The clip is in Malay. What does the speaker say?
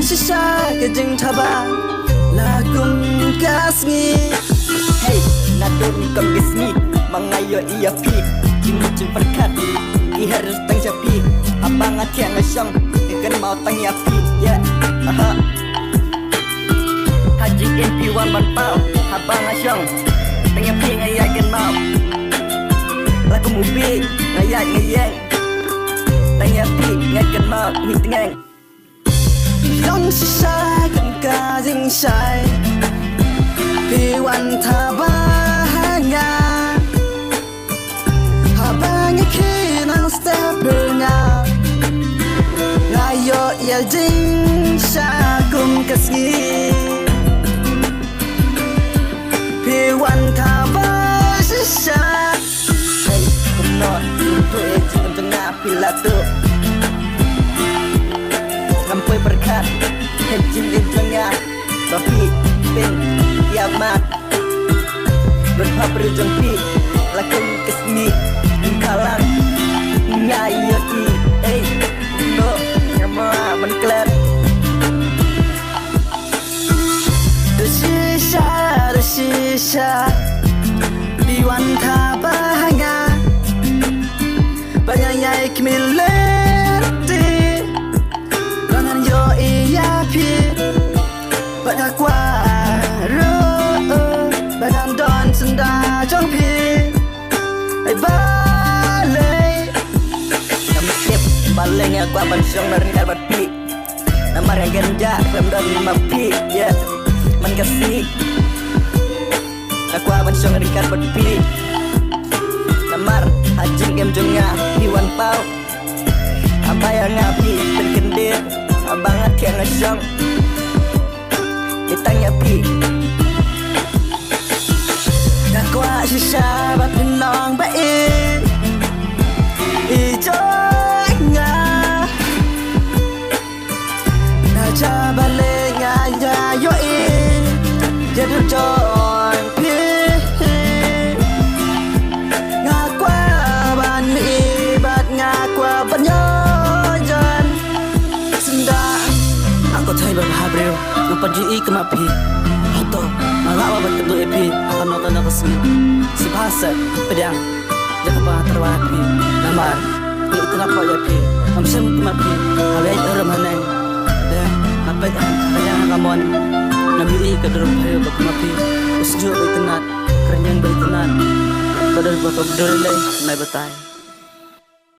sisa kejeng tabang lakum kasngi. Hey, nadon kong gismi mangayo iya pi cing perkat i harus tang japi abang atiang ngasong ikan mau tang yapi ya aha haji MP1 ban pau abang ngasong tang yapi ngayakin mau lagu mubi ngayak ngayeng tang yapi ngayakin mau ngitengeng Yang sisa kan kajing sai Piwan tabahanga Habang ikinang steppernya Ngayo ya jing syagum kasgi Piwan tabah sisa hey kunot untuk ejing untuk ngapi latu Sampai berkat Hejin di tengah Bapi Pin Kiamat Berhab berjumpi Lakung kesmi Kalang Ngayoti Eh No Ngama menkler Desisa Piwan tabahanga Banyayay kimilerti Baga kwaro Baga don senda jong pi Ay balay Kami tip Balay nga kwa bansong na rin karbat pi Namar yang genja Kwem don mapi Ya Man kasi Nakwa bansong na rin karbat pi Namar Hajing game jong nga Iwan pau Apa yang ngapi Terkendir Abang atiang ngasong Ditanya pi Nakwa si sahabat pinong baik Ijok nga Naja balik nga yayoin Jadul join pi Ngakwa ban miibat Ngakwa ban yojan Sendang Aku thay berhabril Ngepaji kemapi Hoto Malawa berkentu epi Akan nonton aku sini Si bahasa Pedang Jaka pengatar wapi Namar Ini itu napa ya pi Amsem kemapi Kalian orang haneng Dan Apa itu Kayang kamon Nabi kedurung hayo kemapi Usjo bayi tenat Kerenyang bayi tenat Badal bakal berdolai Nai betai